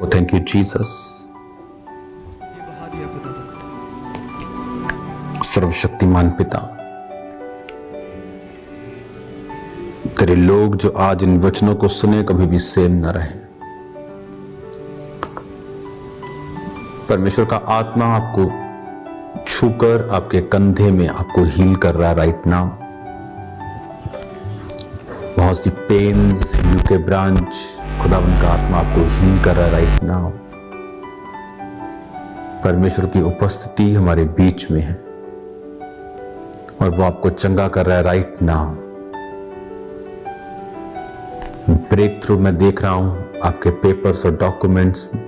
Thank you Jesus. सर्वशक्तिमान पिता, तेरे लोग जो आज इन वचनों को सुने कभी भी सेम न रहे। परमेश्वर का आत्मा आपको छूकर आपके कंधे में आपको हील कर रहा है राइट नाउ। बहुत सी पेन्स, यूके ब्रांच, खुदावन का आत्मा आपको हील कर रहा है राइट नाउ। परमेश्वर की उपस्थिति हमारे बीच में है और वो आपको चंगा कर रहा है राइट नाउ। ब्रेक थ्रू मैं देख रहा हूं आपके पेपर्स और डॉक्यूमेंट्स में।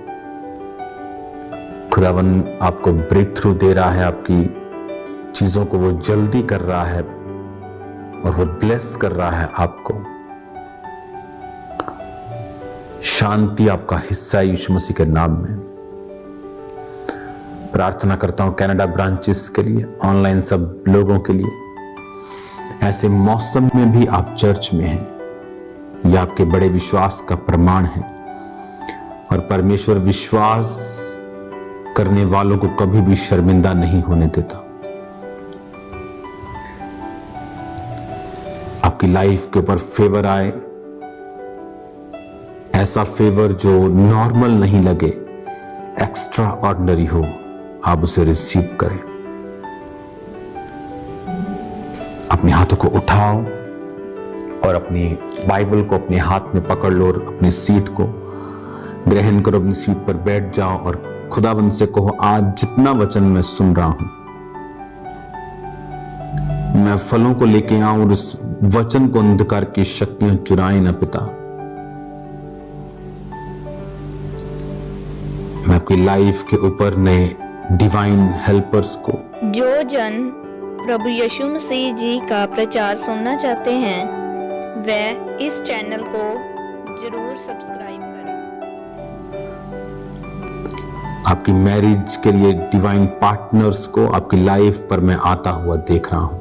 खुदावन आपको ब्रेक थ्रू दे रहा है, आपकी चीजों को वो जल्दी कर रहा है और वो ब्लेस कर रहा है आपको। शांति आपका हिस्सा है यीशु मसीह के नाम में। प्रार्थना करता हूं कनाडा ब्रांचेस के लिए, ऑनलाइन सब लोगों के लिए। ऐसे मौसम में भी आप चर्च में हैं, यह आपके बड़े विश्वास का प्रमाण है और परमेश्वर विश्वास करने वालों को कभी भी शर्मिंदा नहीं होने देता। आपकी लाइफ के ऊपर फेवर आए, ऐसा फेवर जो नॉर्मल नहीं लगे, एक्स्ट्रा ऑर्डिनरी हो, आप उसे रिसीव करें। अपने हाथों को उठाओ और अपनी बाइबल को अपने हाथ में पकड़ लो और अपनी सीट को ग्रहण करो। अपनी सीट पर बैठ जाओ और खुदावंद से कहो, आज जितना वचन मैं सुन रहा हूं, मैं फलों को लेके आऊं और उस वचन को अंधकार की शक्तियां चुराएं ना पिता। मैं आपकी लाइफ के ऊपर नए डिवाइन हेल्पर्स को, जो जन प्रभु यीशु मसीह जी का प्रचार सुनना चाहते हैं वे इस चैनल को जरूर सब्सक्राइब करें। आपकी मैरिज के लिए डिवाइन पार्टनर्स को आपकी लाइफ पर मैं आता हुआ देख रहा हूं।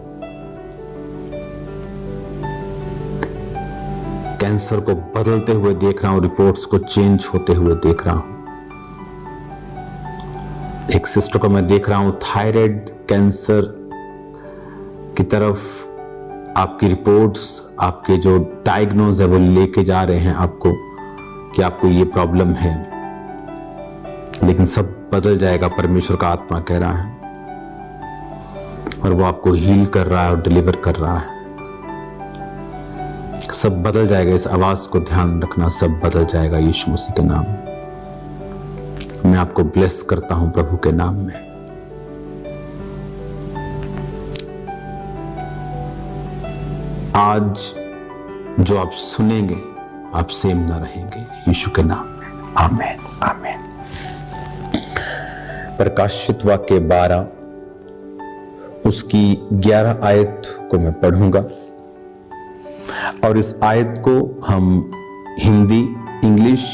कैंसर को बदलते हुए देख रहा हूं, रिपोर्ट्स को चेंज होते हुए देख रहा हूं। एक सिस्टर को मैं देख रहा हूं थायराइड कैंसर की तरफ आपकी रिपोर्ट्स, आपके जो डायग्नोज है वो लेके जा रहे हैं आपको कि आपको ये प्रॉब्लम है, लेकिन सब बदल जाएगा, परमेश्वर का आत्मा कह रहा है। और वो आपको हील कर रहा है और डिलीवर कर रहा है। सब बदल जाएगा। इस आवाज को ध्यान रखना, सब बदल जाएगा यीशु मसीह के नाम में। मैं आपको ब्लेस करता हूं प्रभु के नाम में। आज जो आप सुनेंगे आप सेम ना रहेंगे यीशु के नाम में। आमीन आमीन। प्रकाशित वाक्य 12 उसकी 11 आयत को मैं पढ़ूंगा और इस आयत को हम हिंदी, इंग्लिश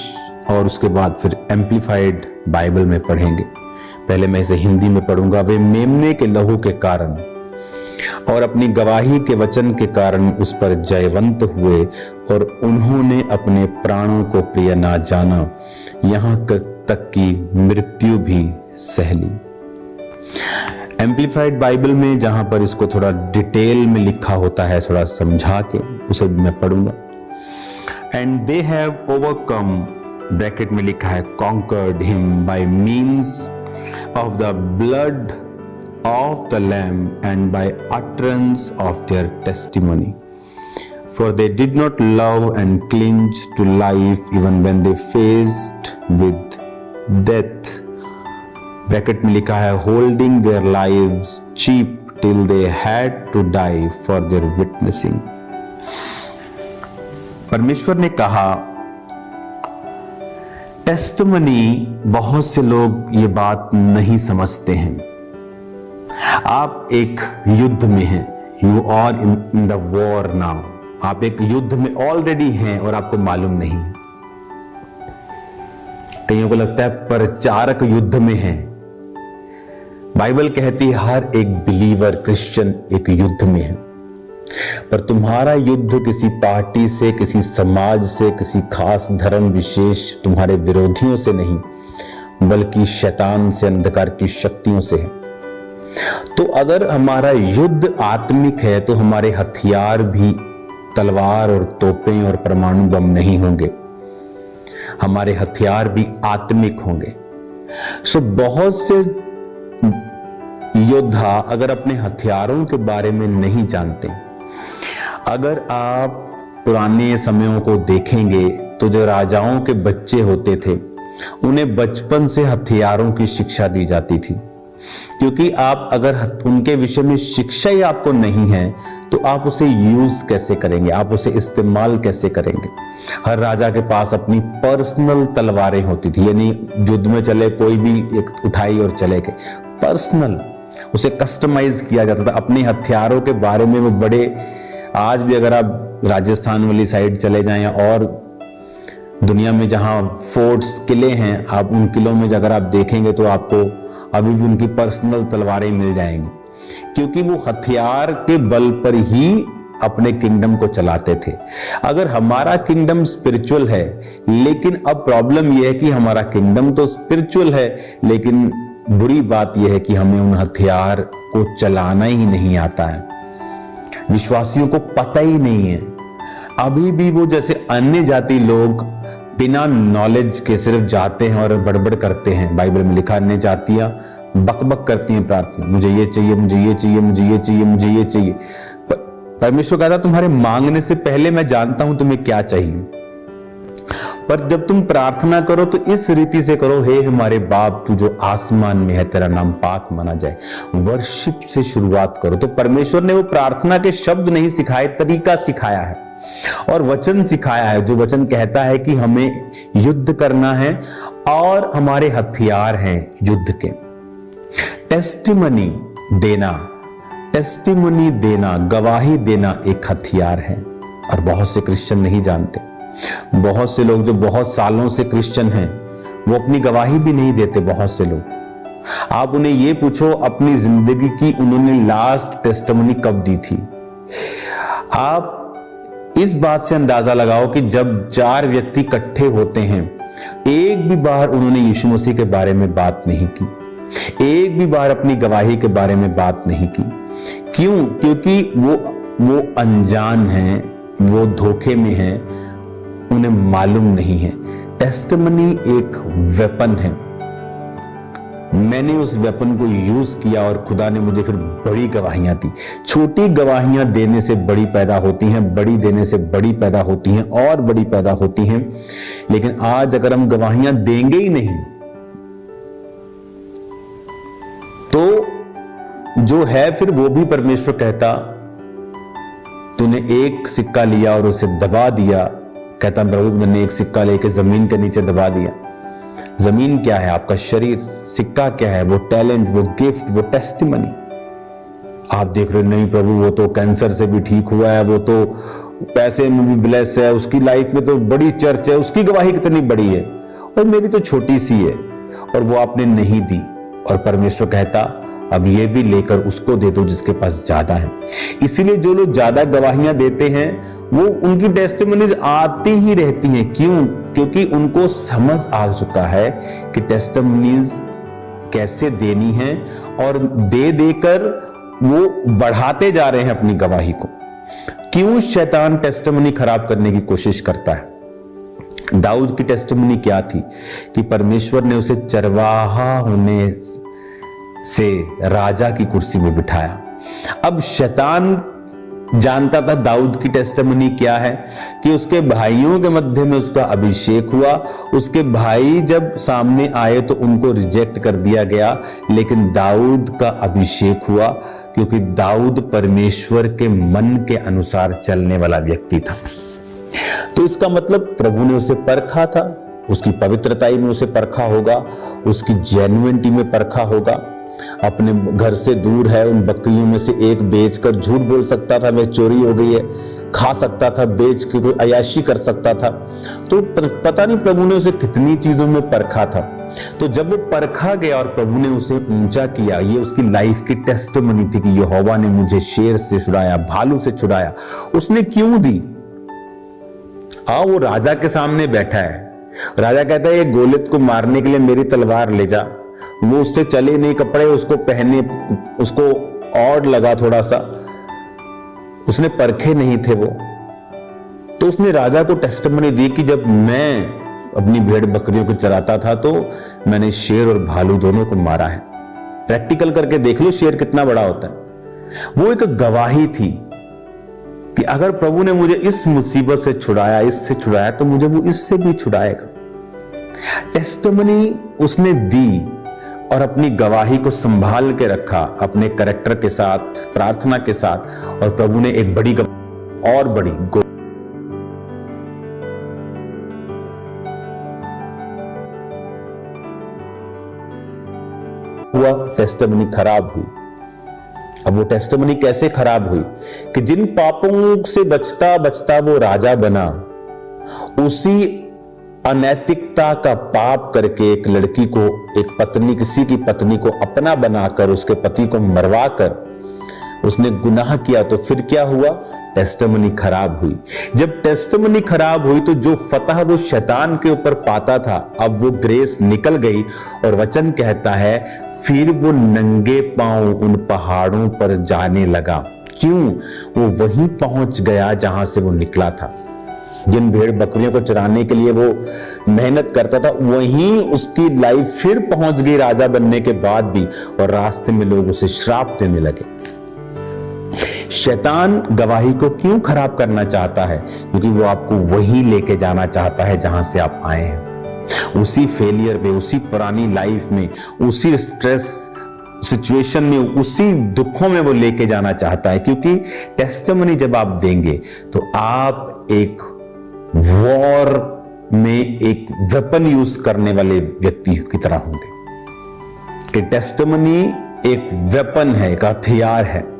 और उसके बाद फिर एम्प्लीफाइड बाइबल में पढ़ेंगे। पहले मैं इसे हिंदी में पढ़ूंगा। वे मेमने के लहू के कारण और अपनी गवाही के वचन के कारण उस पर जयवंत हुए और उन्होंने अपने प्राणों को प्रिय ना जाना, यहां तक कि मृत्यु भी सह ली। एम्प्लीफाइड बाइबल में जहां पर इसको थोड़ा डिटेल में लिखा होता है, थोड़ा समझा के उसे मैं पढ़ूंगा। And they have overcome, bracket में लिखा है conquered him by means of the blood of the lamb and by utterance of their testimony, for they did not love and cling to life even when they faced with death, bracket में लिखा है holding their lives cheap till they had to die for their witnessing। परमेश्वर ने कहा, testimony, बहुत से लोग ये बात नहीं समझते हैं। आप एक युद्ध में हैं, you are in the war now. आप एक युद्ध में ऑलरेडी हैं और आपको मालूम नहीं। कईयों को लगता है प्रचारक युद्ध में है। बाइबल कहती है हर एक बिलीवर क्रिश्चियन एक युद्ध में है। पर तुम्हारा युद्ध किसी पार्टी से, किसी समाज से, किसी खास धर्म विशेष तुम्हारे विरोधियों से नहीं, बल्कि शैतान से, अंधकार की शक्तियों से है। तो अगर हमारा युद्ध आत्मिक है तो हमारे हथियार भी तलवार और तोपें और परमाणु बम नहीं होंगे, हमारे हथियार भी आत्मिक होंगे। सो बहुत से योद्धा अगर अपने हथियारों के बारे में नहीं जानते, अगर आप पुराने समयों को देखेंगे तो जो राजाओं के बच्चे होते थे उन्हें बचपन से हथियारों की शिक्षा दी जाती थी, क्योंकि आप अगर उनके विषय में शिक्षा ही आपको नहीं है तो आप उसे यूज कैसे करेंगे, आप उसे इस्तेमाल कैसे करेंगे। हर राजा के पास अपनी पर्सनल तलवारें होती थी, यानी युद्ध में चले कोई भी एक उठाई और चले गए, पर्सनल, उसे कस्टमाइज किया जाता था। अपने हथियारों के बारे में वो बड़े, आज भी अगर आप राजस्थान वाली साइड चले जाएं और दुनिया में जहां फोर्ट्स, किले हैं, आप उन किलों में अगर आप देखेंगे तो आपको अभी भी उनकी पर्सनल तलवारें मिल जाएंगी, क्योंकि वो हथियार के बल पर ही अपने किंगडम को चलाते थे। अगर हमारा किंगडम स्पिरिचुअल है, लेकिन अब प्रॉब्लम यह है कि हमारा किंगडम तो स्पिरिचुअल है, लेकिन बुरी बात यह है कि हमें उन हथियार को चलाना ही नहीं आता है, विश्वासियों को पता ही नहीं है। अभी भी वो जैसे अन्य जाति लोग बिना नॉलेज के सिर्फ जाते हैं और बड़बड़ करते हैं। बाइबल में लिखा, अन्य जातियां बकबक करती हैं प्रार्थना, मुझे ये चाहिए, मुझे ये चाहिए, मुझे ये चाहिए, मुझे ये चाहिए। परमेश्वर कहता तुम्हारे मांगने से पहले मैं जानता हूं तुम्हें क्या चाहिए। पर जब तुम प्रार्थना करो तो इस रीति से करो, हे हमारे बाप तू जो आसमान में है, तेरा नाम पाक माना जाए। वर्शिप से शुरुआत करो। तो परमेश्वर ने वो प्रार्थना के शब्द नहीं सिखाए, तरीका सिखाया है और वचन सिखाया है, जो वचन कहता है कि हमें युद्ध करना है और हमारे हथियार हैं युद्ध के। टेस्टिमनी देना, गवाही देना एक हथियार है, और बहुत से क्रिश्चियन नहीं जानते। बहुत से लोग जो बहुत सालों से क्रिश्चियन हैं वो अपनी गवाही भी नहीं देते। बहुत से लोग, आप उन्हें ये पूछो अपनी जिंदगी की उन्होंने लास्ट टेस्टिमनी कब दी थी। आप इस बात से अंदाजा लगाओ कि जब 4 व्यक्ति इकट्ठे होते हैं, एक भी बार उन्होंने यीशु मसीह के बारे में बात नहीं की, एक भी बार अपनी गवाही के बारे में बात नहीं की। क्यों? क्योंकि वो अनजान हैं, वो धोखे में हैं, उन्हें मालूम नहीं है। टेस्टिमनी एक वेपन है। मैंने उस वेपन को यूज किया और खुदा ने मुझे फिर बड़ी गवाहियां दी। छोटी गवाहियां देने से बड़ी पैदा होती हैं, बड़ी देने से बड़ी पैदा होती हैं और बड़ी पैदा होती हैं। लेकिन आज अगर हम गवाहियां देंगे ही नहीं तो जो है फिर वो भी परमेश्वर कहता तूने एक सिक्का लिया और उसे दबा दिया। कहता प्रभु मैंने एक सिक्का लेके जमीन के नीचे दबा दिया। जमीन क्या है? आपका शरीर। सिक्का क्या है? वो टैलेंट, वो गिफ्ट, वो टेस्टिमनी। आप देख रहे नहीं प्रभु वो तो कैंसर से भी ठीक हुआ है, वो तो पैसे में भी ब्लेस है, उसकी लाइफ में तो बड़ी चर्च है, उसकी गवाही कितनी बड़ी है और मेरी तो छोटी सी है, और वो आपने नहीं दी। और परमेश्वर कहता अब ये भी लेकर उसको दे दो जिसके पास ज्यादा है। इसीलिए जो लोग ज्यादा गवाहियां देते हैं वो उनकी टेस्टिमनीज आती ही रहती हैं। क्यों? क्योंकि उनको समझ आ चुका है कि टेस्टिमनीज कैसे देनी है, और दे देकर वो बढ़ाते जा रहे हैं अपनी गवाही को। क्यों शैतान टेस्टिमनी खराब करने की कोशिश करता है? दाऊद की टेस्टिमनी क्या थी कि परमेश्वर ने उसे चरवाहा होने से राजा की कुर्सी में बिठाया। अब शैतान जानता था दाऊद की टेस्टिमनी क्या है, कि उसके भाइयों के मध्य में उसका अभिषेक हुआ। उसके भाई जब सामने आए तो उनको रिजेक्ट कर दिया गया, लेकिन दाऊद का अभिषेक हुआ क्योंकि दाऊद परमेश्वर के मन के अनुसार चलने वाला व्यक्ति था। तो इसका मतलब प्रभु ने उसे परखा था, उसकी पवित्रताई में उसे परखा होगा, उसकी जेन्युइनिटी में परखा होगा। अपने घर से दूर है, उन बकरियों में से एक बेचकर झूठ बोल सकता था वह चोरी हो गई है, खा सकता था, बेच के कोई अय्याशी कर सकता था। तो पता नहीं प्रभु ने उसे कितनी चीजों में परखा था। तो जब वो परखा गया और प्रभु ने उसे ऊंचा किया, ये उसकी लाइफ की टेस्टिमनी थी कि यहोवा ने मुझे शेर से छुड़ाया, भालू से छुड़ाया। उसने क्यों दी? वो राजा के सामने बैठा है, राजा कहता है ये गोलियत को मारने के लिए मेरी तलवार ले जा। वो उससे चले नहीं, कपड़े उसको पहने, उसको और लगा थोड़ा सा, उसने परखे नहीं थे वो। तो उसने राजा को टेस्टिमनी दी कि जब मैं अपनी भेड़ बकरियों को चराता था तो मैंने शेर और भालू दोनों को मारा है। प्रैक्टिकल करके देख लो शेर कितना बड़ा होता है। वो एक गवाही थी कि अगर प्रभु ने मुझे इस मुसीबत से छुड़ाया, इससे छुड़ाया, तो मुझे वो इससे भी छुड़ाएगा। टेस्टिमनी उसने दी और अपनी गवाही को संभाल के रखा अपने कैरेक्टर के साथ, प्रार्थना के साथ, और प्रभु ने एक बड़ी और बड़ी हुआ, टेस्टिमनी खराब हुई। अब वो टेस्टिमनी कैसे खराब हुई कि जिन पापों से बचता बचता वो राजा बना, उसी अनैतिकता का पाप करके एक लड़की को, एक पत्नी, किसी की पत्नी को अपना बनाकर उसके पति को मरवाकर उसने गुनाह किया। तो फिर क्या हुआ? टेस्टिमनी खराब हुई। जब टेस्टिमनी खराब हुई तो जो फतह वो शैतान के ऊपर पाता था, अब वो ग्रेस निकल गई। और वचन कहता है फिर वो नंगे पांव उन पहाड़ों पर जाने लगा। क्यों? वो वहीं पहुंच गया जहां से वो निकला था। जिन भेड़ बकरियों को चराने के लिए वो मेहनत करता था, वहीं उसकी लाइफ फिर पहुंच गई राजा बनने के बाद भी, और रास्ते में लोग उसे श्राप देने लगे। शैतान गवाही को क्यों खराब करना चाहता है? क्योंकि वो आपको वहीं लेके जाना चाहता है जहां से आप आए हैं, उसी फेलियर में, उसी पुरानी लाइफ में, उसी स्ट्रेस सिचुएशन में, उसी दुखों में वो लेके जाना चाहता है। क्योंकि टेस्टिमनी जब आप देंगे तो आप एक वॉर में एक वेपन यूज करने वाले व्यक्ति की तरह होंगे कि टेस्टिमनी एक वेपन है, एक हथियार है।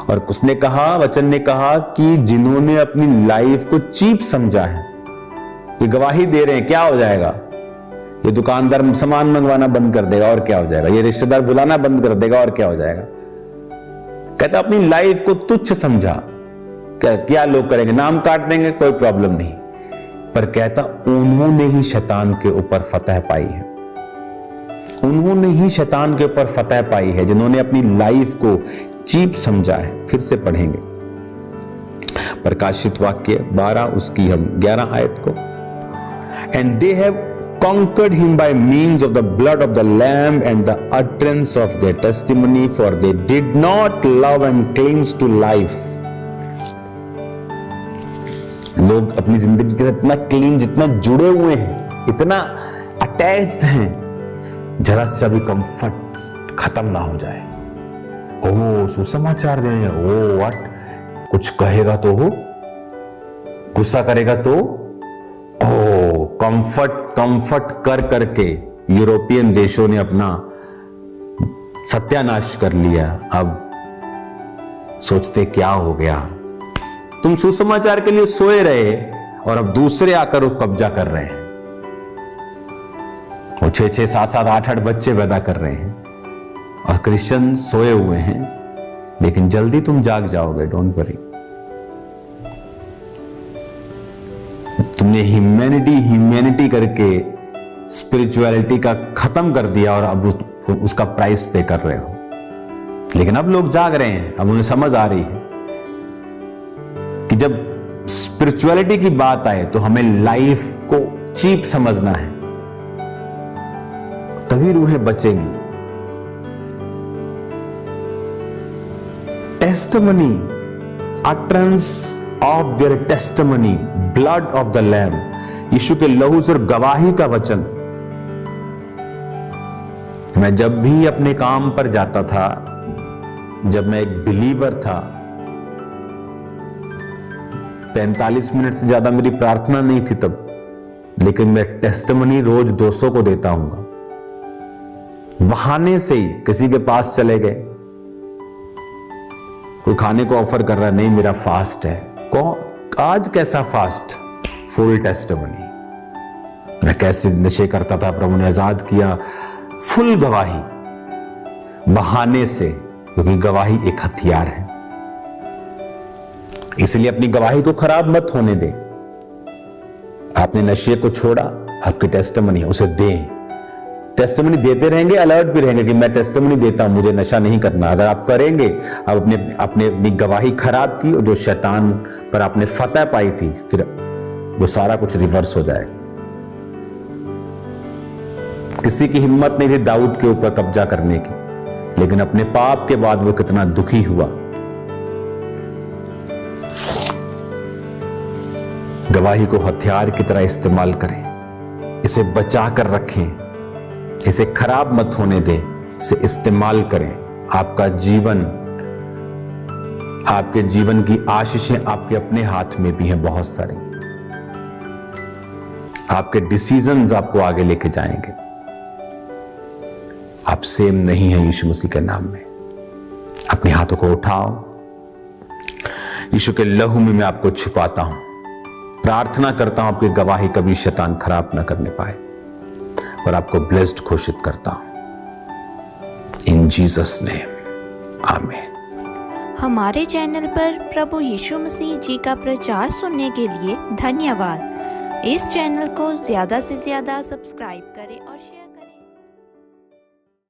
और उसने कहा, वचन ने कहा कि जिन्होंने अपनी लाइफ को चीप समझा है, ये गवाही दे रहे हैं, क्या हो जाएगा? ये दुकानदार सामान मंगवाना बंद कर देगा और क्या हो जाएगा? ये रिश्तेदार बुलाना बंद कर देगा और क्या हो जाएगा? कहता अपनी लाइफ को तुच्छ समझा, क्या लोग करेंगे, नाम काट देंगे, कोई प्रॉब्लम नहीं। पर कहता उन्होंने ही शैतान के ऊपर फतह पाई है, उन्होंने ही शैतान के ऊपर फतह पाई है जिन्होंने अपनी लाइफ को चीप समझा है। फिर से पढ़ेंगे प्रकाशित वाक्य 12 उसकी हम 11 आयत को। And they have conquered him by means of the blood of the lamb and the utterance of their testimony, for they did not love and cling to life. लोग अपनी जिंदगी के साथ इतना क्लीन, जितना जुड़े हुए हैं, इतना अटैच्ड हैं, जरा सा भी कंफर्ट खत्म ना हो जाए। ओह सुसमाचार देने, ओह व्हाट, कुछ कहेगा तो हो, गुस्सा करेगा तो ओह कंफर्ट कर करके यूरोपियन देशों ने अपना सत्यानाश कर लिया। अब सोचते क्या हो गया, तुम सुसमाचार के लिए सोए रहे और अब दूसरे आकर वो कब्जा कर रहे हैं। वो 6-6, 7-7, 8-8 बच्चे पैदा कर रहे हैं और क्रिश्चियन सोए हुए हैं। लेकिन जल्दी तुम जाग जाओगे, डोंट वरी। तुमने ह्यूमैनिटी करके स्पिरिचुअलिटी का खत्म कर दिया और अब उसका प्राइस पे कर रहे हो। लेकिन अब लोग जाग रहे हैं, अब उन्हें समझ आ रही है कि जब स्पिरिचुअलिटी की बात आए तो हमें लाइफ को चीप समझना है, तभी रूहें बचेंगी। Testimony, utterance of their testimony, blood of the lamb, यीशु के लहू से गवाही का वचन। मैं जब भी अपने काम पर जाता था, जब मैं एक बिलीवर था, 45 मिनट से ज्यादा मेरी प्रार्थना नहीं थी तब, लेकिन मैं टेस्टिमनी रोज 200 को देता हूंगा। बहाने से ही किसी के पास चले गए, कोई खाने को ऑफर कर रहा है, नहीं मेरा फास्ट है, कौन आज कैसा फास्ट, फुल टेस्टिमनी, मैं कैसे नशे करता था प्रभु ने आजाद किया, फुल गवाही, बहाने से, क्योंकि गवाही एक हथियार है। इसलिए अपनी गवाही को खराब मत होने दें। आपने नशे को छोड़ा, आपकी टेस्टिमनी उसे दें, टेस्टिमनी देते रहेंगे, अलर्ट भी रहेंगे कि मैं टेस्टिमनी देता हूं, मुझे नशा नहीं करना। अगर आप करेंगे, आप अपनी गवाही खराब की और जो शैतान पर आपने फतह पाई थी, फिर वो सारा कुछ रिवर्स हो जाएगा। किसी की हिम्मत नहीं थी दाऊद के ऊपर कब्जा करने की, लेकिन अपने पाप के बाद वो कितना दुखी हुआ। गवाही को हथियार की तरह इस्तेमाल करें, इसे बचा कर रखें, इसे खराब मत होने दें, इसे इस्तेमाल करें। आपका जीवन, आपके जीवन की आशीषें आपके अपने हाथ में भी हैं बहुत सारी। आपके डिसीजंस आपको आगे लेके जाएंगे। आप सेम नहीं है यीशु मसीह के नाम में। अपने हाथों को उठाओ, यीशु के लहू में मैं आपको छुपाता हूं, प्रार्थना करता हूं आपकी गवाही कभी शैतान खराब ना करने पाए, और आपको ब्लेस्ड घोषित करता हूं इन जीसस नेम, आमीन। हमारे चैनल पर प्रभु यीशु मसीह जी का प्रचार सुनने के लिए धन्यवाद। इस चैनल को ज़्यादा से ज़्यादा सब्सक्राइब करें और शेयर